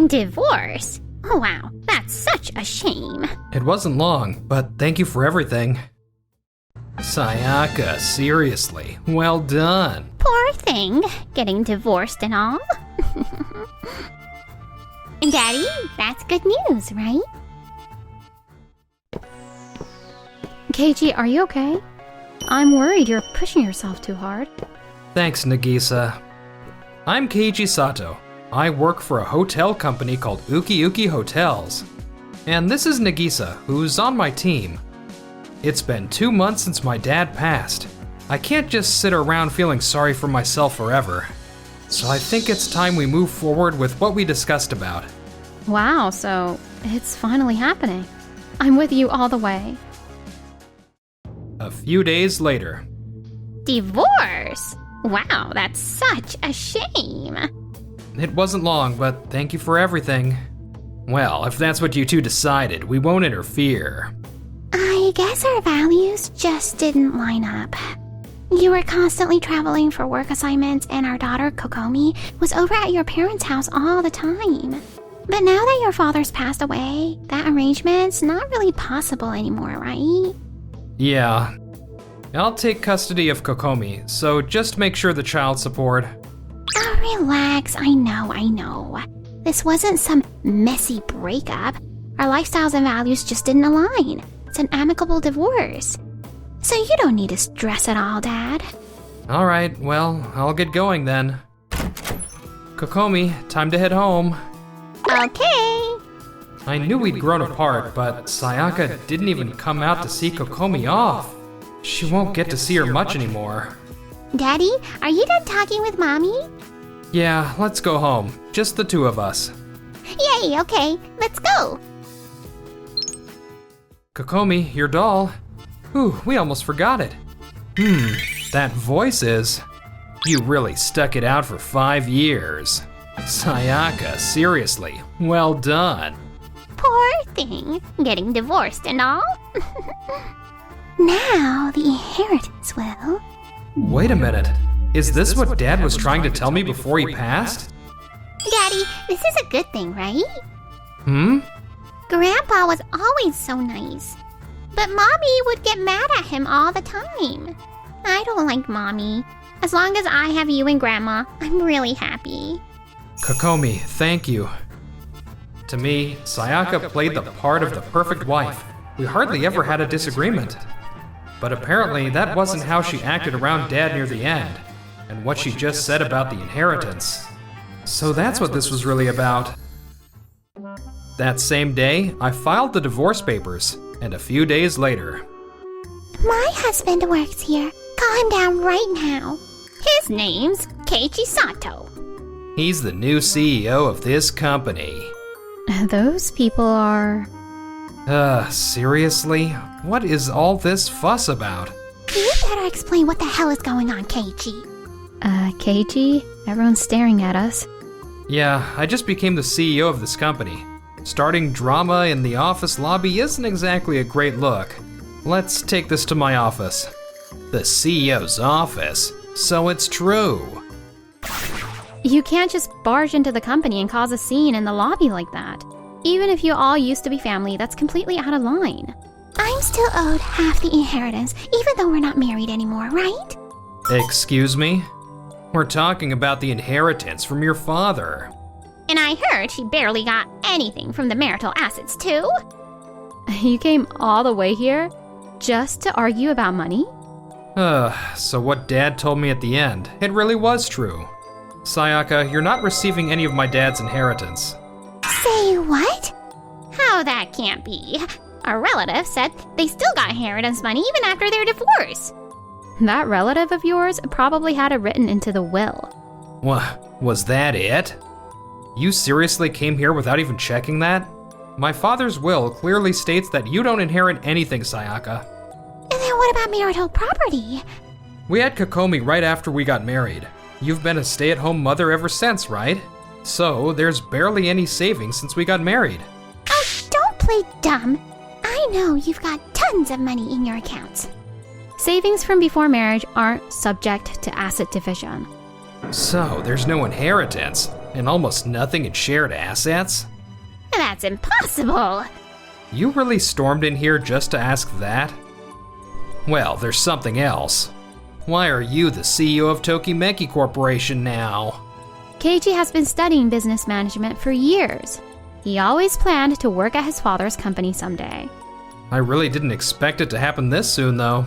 Divorce? Oh wow, that's such a shame. It wasn't long, but thank you for everything. Sayaka, seriously, well done. Poor thing, getting divorced and all. Daddy, that's good news, right? Keiji, are you okay? I'm worried you're pushing yourself too hard. Thanks, Nagisa. I'm Keiji Sato. I work for a hotel company called Uki Uki Hotels. And this is Nagisa, who's on my team. It's been 2 months since my dad passed. I can't just sit around feeling sorry for myself forever. So I think it's time we move forward with what we discussed about. Wow, so it's finally happening. I'm with you all the way. A few days later. Divorce? Wow, that's such a shame. It wasn't long, but thank you for everything. Well, if that's what you two decided, we won't interfere. I guess our values just didn't line up. You were constantly traveling for work assignments, and our daughter, Kokomi, was over at your parents' house all the time. But now that your father's passed away, that arrangement's not really possible anymore, right? Yeah. I'll take custody of Kokomi, so just make sure the child support. Oh, relax, I know. This wasn't some messy breakup. Our lifestyles and values just didn't align. It's an amicable divorce. So you don't need to stress at all, Dad. Alright, well, I'll get going then. Kokomi, time to head home. Okay. I knew we'd grown apart, but Sayaka didn't even come out to see Kokomi off. She won't get to see her much anymore. Daddy, are you done talking with Mommy? Yeah, let's go home. Just the two of us. Yay, okay, let's go. Kokomi, your doll. Whew, we almost forgot it. That voice is... You really stuck it out for 5 years. Sayaka, seriously, well done. Poor thing, getting divorced and all. Now the inheritance will. Wait a minute. Is this what Dad was trying to tell me before he passed? Daddy, this is a good thing, right? Grandpa was always so nice. But Mommy would get mad at him all the time. I don't like Mommy. As long as I have you and Grandma, I'm really happy. Kokomi, thank you. To me, Sayaka played the part of the perfect wife. We hardly ever had a disagreement. But apparently that wasn't how she acted around Dad near the end, and what she just said about the inheritance. So that's what this was really about. That same day, I filed the divorce papers, and a few days later... My husband works here. Call him down right now. His name's Keiji Sato. He's the new CEO of this company. Those people are... Seriously? What is all this fuss about? You better explain what the hell is going on, Keiji. Keiji? Everyone's staring at us. Yeah, I just became the CEO of this company. Starting drama in the office lobby isn't exactly a great look. Let's take this to my office. The CEO's office? So it's true. You can't just barge into the company and cause a scene in the lobby like that. Even if you all used to be family, that's completely out of line. I'm still owed half the inheritance, even though we're not married anymore, right? Excuse me? We're talking about the inheritance from your father. And I heard he barely got anything from the marital assets, too. You came all the way here just to argue about money? So what Dad told me at the end, it really was true. Sayaka, you're not receiving any of my dad's inheritance. Say what? How that can't be. Our relative said they still got inheritance money even after their divorce. That relative of yours probably had it written into the will. Was that it? You seriously came here without even checking that? My father's will clearly states that you don't inherit anything, Sayaka. And then what about marital property? We had Kokomi right after we got married. You've been a stay-at-home mother ever since, right? So there's barely any savings since we got married. Oh, don't play dumb. I know you've got tons of money in your accounts. Savings from before marriage aren't subject to asset division. So there's no inheritance. And almost nothing in shared assets? That's impossible. You really stormed in here just to ask that? Well, there's something else. Why are you the CEO of Tokimeki Corporation now? Keiichi has been studying business management for years. He always planned to work at his father's company someday. I really didn't expect it to happen this soon, though.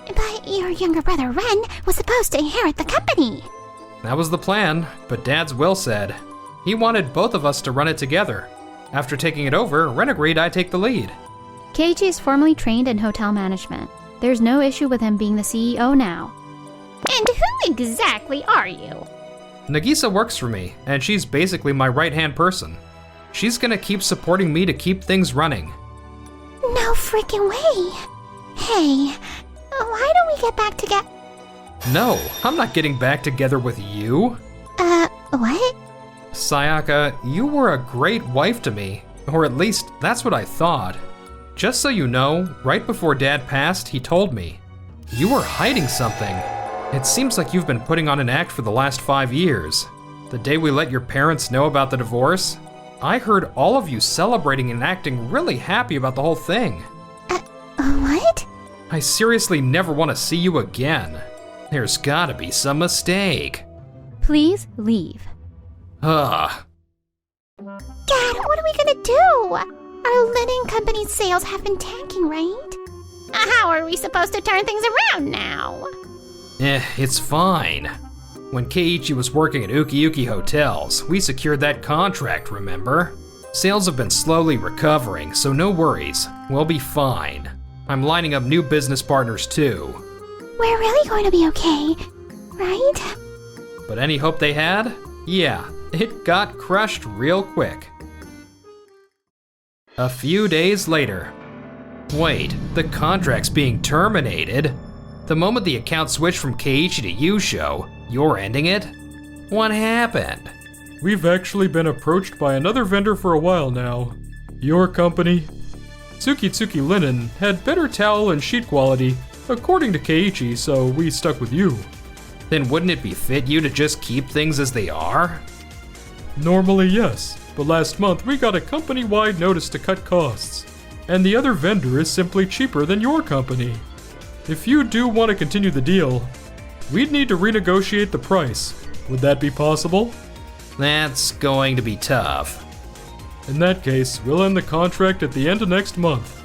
But your younger brother Ren was supposed to inherit the company. That was the plan, but Dad's will said he wanted both of us to run it together. After taking it over, Ren agreed I take the lead. Keiichi is formally trained in hotel management. There's no issue with him being the CEO now. And who exactly are you? Nagisa works for me, and she's basically my right-hand person. She's gonna keep supporting me to keep things running. No freaking way. Hey, why don't we get back together? No, I'm not getting back together with you. What? Sayaka, you were a great wife to me, or at least that's what I thought. Just so you know, right before Dad passed, he told me, you were hiding something. It seems like you've been putting on an act for the last 5 years. The day we let your parents know about the divorce, I heard all of you celebrating and acting really happy about the whole thing. What? I seriously never want to see you again. There's gotta be some mistake. Please leave. Dad, what are we gonna do? Our linen company's sales have been tanking, right? How are we supposed to turn things around now? It's fine. When Keiichi was working at Ukiuki Hotels, we secured that contract, remember? Sales have been slowly recovering, so no worries. We'll be fine. I'm lining up new business partners too. We're really going to be okay, right? But any hope they had? Yeah, it got crushed real quick. A few days later. Wait, the contract's being terminated? The moment the account switched from Keiichi to Yusho, you're ending it? What happened? We've actually been approached by another vendor for a while now. Your company, Tsukitsuki Linen, had better towel and sheet quality, according to Keiichi, so we stuck with you. Then wouldn't it befit you to just keep things as they are? Normally, yes, but last month we got a company-wide notice to cut costs, and the other vendor is simply cheaper than your company. If you do want to continue the deal, we'd need to renegotiate the price. Would that be possible? That's going to be tough. In that case, we'll end the contract at the end of next month.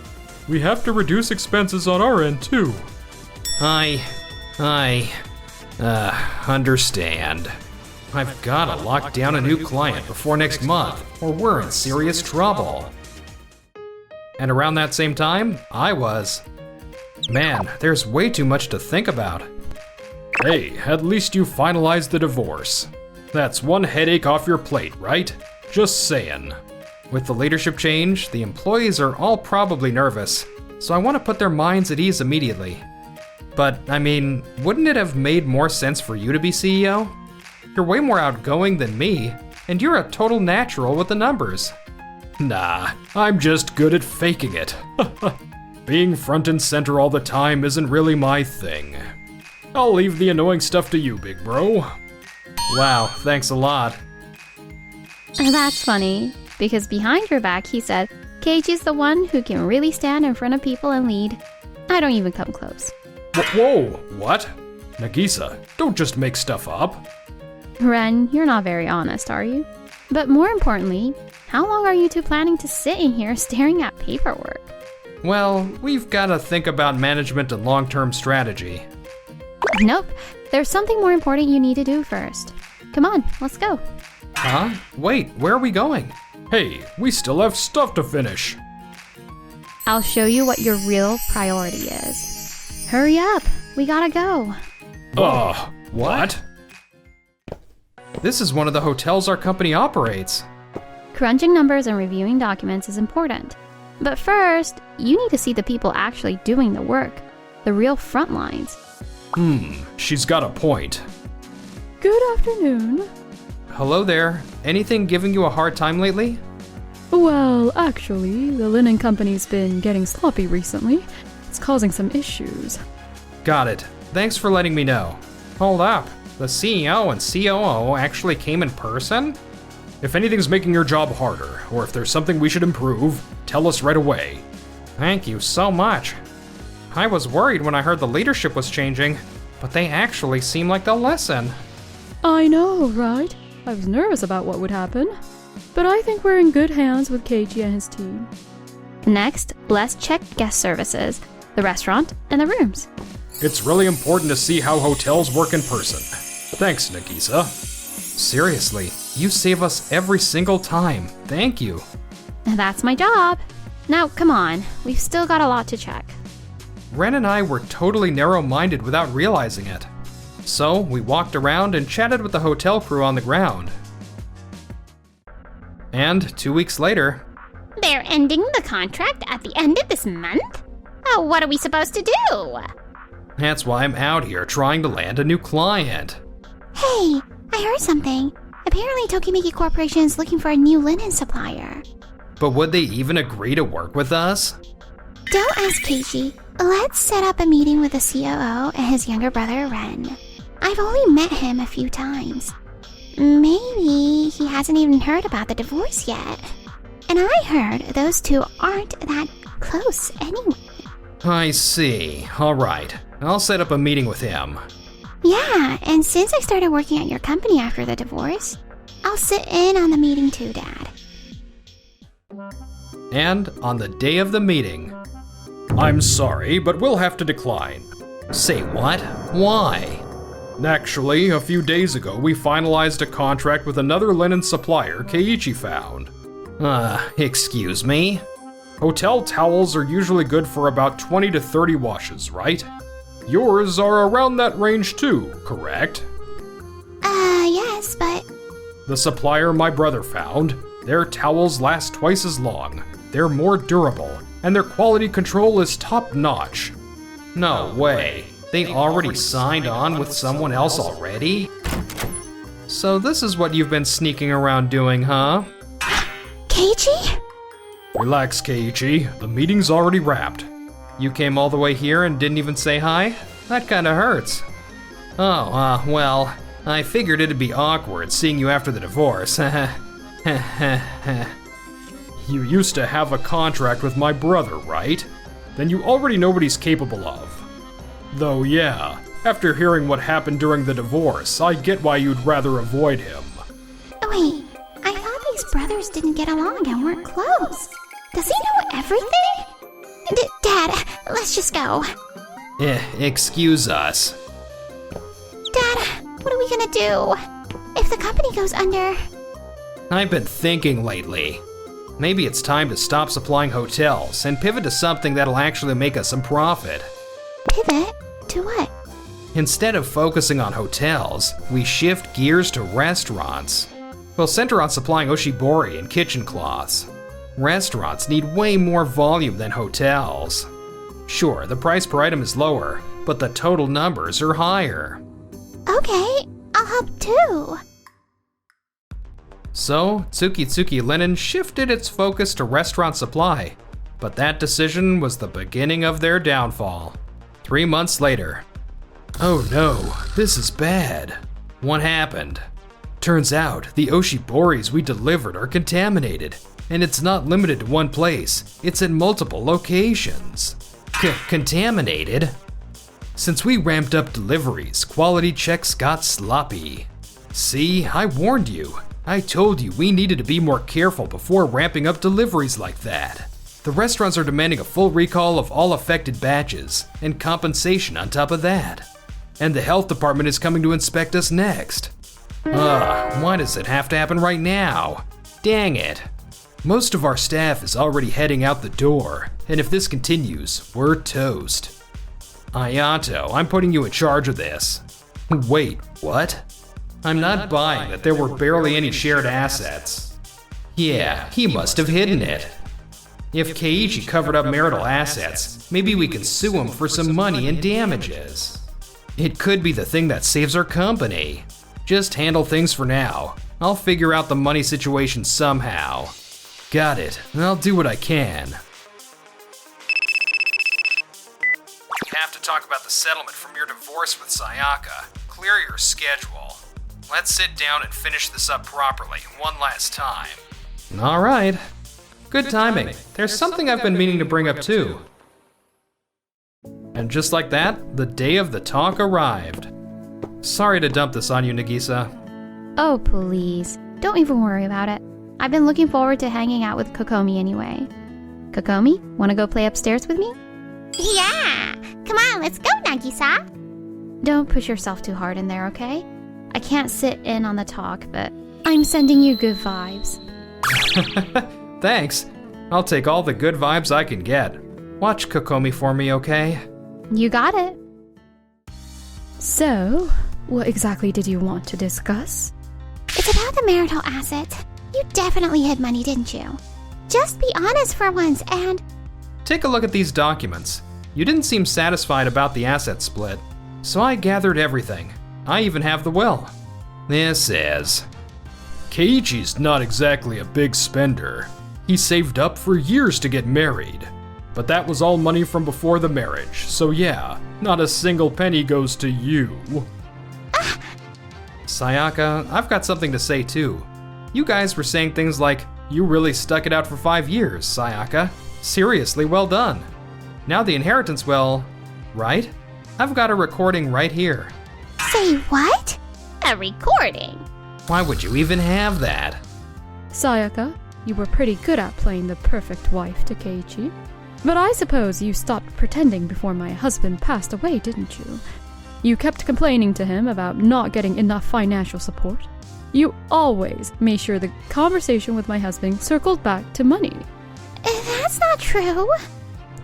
We have to reduce expenses on our end too. I understand. I've gotta lock down a new client before next month, or we're in serious trouble. And around that same time, I was. Man, there's way too much to think about. Hey, at least you finalized the divorce. That's one headache off your plate, right? Just saying. With the leadership change, the employees are all probably nervous, so I want to put their minds at ease immediately. But, I mean, wouldn't it have made more sense for you to be CEO? You're way more outgoing than me, and you're a total natural with the numbers. Nah, I'm just good at faking it. Being front and center all the time isn't really my thing. I'll leave the annoying stuff to you, big bro. Wow, thanks a lot. That's funny, because behind your back he said, Keiichi's the one who can really stand in front of people and lead. I don't even come close. Whoa, what? Nagisa, don't just make stuff up. Ren, you're not very honest, are you? But more importantly, how long are you two planning to sit in here staring at paperwork? Well, we've got to think about management and long-term strategy. Nope, there's something more important you need to do first. Come on, let's go. Huh? Wait, where are we going? Hey, we still have stuff to finish. I'll show you what your real priority is. Hurry up, we gotta go. What? This is one of the hotels our company operates. Crunching numbers and reviewing documents is important. But first, you need to see the people actually doing the work, the real front lines. She's got a point. Good afternoon. Hello there. Anything giving you a hard time lately? Well, actually, the linen company's been getting sloppy recently. It's causing some issues. Got it. Thanks for letting me know. Hold up. The CEO and COO actually came in person? If anything's making your job harder, or if there's something we should improve, tell us right away. Thank you so much. I was worried when I heard the leadership was changing, but they actually seem like they'll listen. I know, right? I was nervous about what would happen. But I think we're in good hands with Keiichi and his team. Next, let's check guest services, the restaurant, and the rooms. It's really important to see how hotels work in person. Thanks, Nagisa. Seriously, you save us every single time. Thank you. That's my job. Now, come on, we've still got a lot to check. Ren and I were totally narrow-minded without realizing it. So, we walked around and chatted with the hotel crew on the ground. And 2 weeks later... They're ending the contract at the end of this month? Oh, what are we supposed to do? That's why I'm out here trying to land a new client. Hey, I heard something. Apparently Tokimeki Corporation is looking for a new linen supplier. But would they even agree to work with us? Don't ask Keiichi. Let's set up a meeting with the COO and his younger brother, Ren. I've only met him a few times. Maybe he hasn't even heard about the divorce yet. And I heard those two aren't that close anyway. I see. Alright, I'll set up a meeting with him. Yeah, and since I started working at your company after the divorce, I'll sit in on the meeting too, Dad. And on the day of the meeting... I'm sorry, but we'll have to decline. Say what? Why? Actually, a few days ago, we finalized a contract with another linen supplier Keiichi found. Excuse me? Hotel towels are usually good for about 20 to 30 washes, right? Yours are around that range too, correct? Yes, but... The supplier my brother found, their towels last twice as long, they're more durable, and their quality control is top-notch. No way. They already signed on with someone else already? So this is what you've been sneaking around doing, huh? Keiichi? Relax, Keiichi. The meeting's already wrapped. You came all the way here and didn't even say hi? That kinda hurts. Oh, well, I figured it'd be awkward seeing you after the divorce. You used to have a contract with my brother, right? Then you already know what he's capable of. Though yeah, after hearing what happened during the divorce, I get why you'd rather avoid him. Wait, I thought these brothers didn't get along and weren't close. Does he know everything? Dad, let's just go. Excuse us. Dad, what are we gonna do? If the company goes under... I've been thinking lately. Maybe it's time to stop supplying hotels and pivot to something that'll actually make us some profit. Pivot? To what? Instead of focusing on hotels, we shift gears to restaurants. We'll center on supplying oshibori and kitchen cloths. Restaurants need way more volume than hotels. Sure, the price per item is lower, but the total numbers are higher. Okay, I'll help too. So, Tsukitsuki Linen shifted its focus to restaurant supply, but that decision was the beginning of their downfall. 3 months later. Oh no, this is bad. What happened? Turns out, the oshiboris we delivered are contaminated, and it's not limited to one place, it's in multiple locations. Contaminated? Since we ramped up deliveries, quality checks got sloppy. See, I warned you. I told you we needed to be more careful before ramping up deliveries like that. The restaurants are demanding a full recall of all affected batches, and compensation on top of that. And the health department is coming to inspect us next. Why does it have to happen right now? Dang it. Most of our staff is already heading out the door, and if this continues, we're toast. Ayato, I'm putting you in charge of this. Wait, what? I'm not buying that there were barely any shared assets. Yeah, he must have hidden it. If Keiichi covered up marital assets, maybe we can sue him for some money and damages. It could be the thing that saves our company. Just handle things for now. I'll figure out the money situation somehow. Got it, I'll do what I can. We have to talk about the settlement from your divorce with Sayaka. Clear your schedule. Let's sit down and finish this up properly, one last time. Alright. Good timing. There's something I've been meaning to bring up too. And just like that, the day of the talk arrived. Sorry to dump this on you, Nagisa. Oh, please. Don't even worry about it. I've been looking forward to hanging out with Kokomi anyway. Kokomi, wanna go play upstairs with me? Yeah! Come on, let's go, Nagisa! Don't push yourself too hard in there, okay? I can't sit in on the talk, but I'm sending you good vibes. Thanks. I'll take all the good vibes I can get. Watch Kokomi for me, okay? You got it. So, what exactly did you want to discuss? It's about the marital assets. You definitely hid money, didn't you? Just be honest for once and... Take a look at these documents. You didn't seem satisfied about the asset split, so I gathered everything. I even have the will. This is... Keiichi's not exactly a big spender. He saved up for years to get married. But that was all money from before the marriage, so yeah, not a single penny goes to you. Sayaka, I've got something to say too. You guys were saying things like, "You really stuck it out for 5 years, Sayaka. Seriously, well done." Now the inheritance will... Right? I've got a recording right here. Say what? A recording? Why would you even have that? Sayaka, you were pretty good at playing the perfect wife to Keiichi. But I suppose you stopped pretending before my husband passed away, didn't you? You kept complaining to him about not getting enough financial support. You always made sure the conversation with my husband circled back to money. That's not true.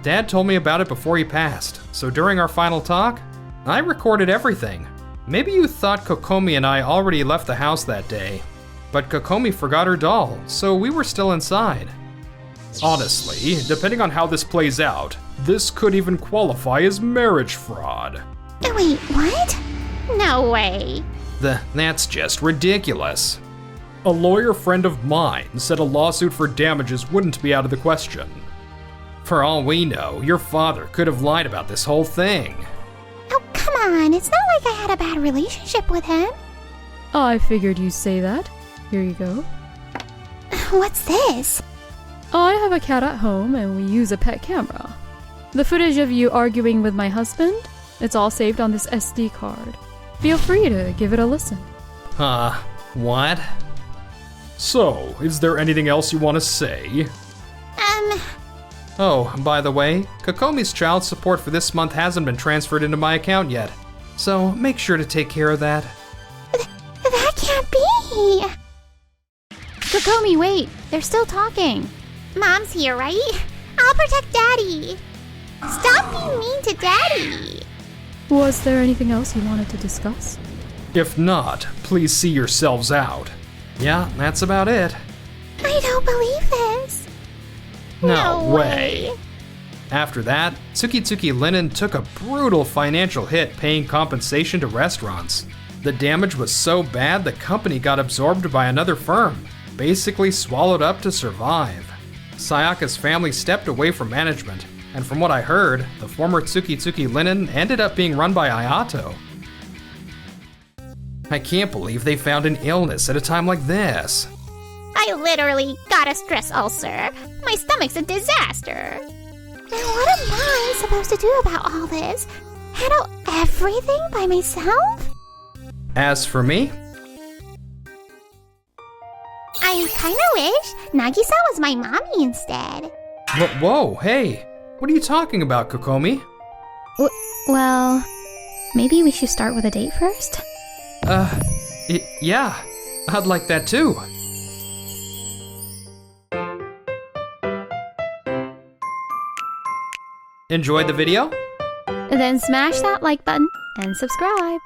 Dad told me about it before he passed, so during our final talk, I recorded everything. Maybe you thought Kokomi and I already left the house that day, but Kokomi forgot her doll, so we were still inside. Honestly, depending on how this plays out, this could even qualify as marriage fraud. Wait, what? No way. That's just ridiculous. A lawyer friend of mine said a lawsuit for damages wouldn't be out of the question. For all we know, your father could have lied about this whole thing. Oh, come on. It's not like I had a bad relationship with him. I figured you'd say that. Here you go. What's this? I have a cat at home and we use a pet camera. The footage of you arguing with my husband, it's all saved on this SD card. Feel free to give it a listen. What? So, is there anything else you want to say? Oh, by the way, Kokomi's child support for this month hasn't been transferred into my account yet, so make sure to take care of that. That can't be. Kokomi, wait! They're still talking. Mom's here, right? I'll protect Daddy. Stop being mean to Daddy. Was there anything else you wanted to discuss? If not, please see yourselves out. Yeah, that's about it. I don't believe this. No way. After that, Tsukitsuki Linen took a brutal financial hit paying compensation to restaurants. The damage was so bad the company got absorbed by another firm, basically swallowed up to survive. Sayaka's family stepped away from management, and from what I heard, the former Tsukitsuki Linen ended up being run by Ayato. I can't believe they found an illness at a time like this. I literally got a stress ulcer. My stomach's a disaster. And what am I supposed to do about all this? Handle everything by myself? As for me, I kinda wish Nagisa was my mommy instead. whoa, hey, what are you talking about, Kokomi? Well, maybe we should start with a date first? Yeah, I'd like that too. Enjoyed the video? Then smash that like button and subscribe.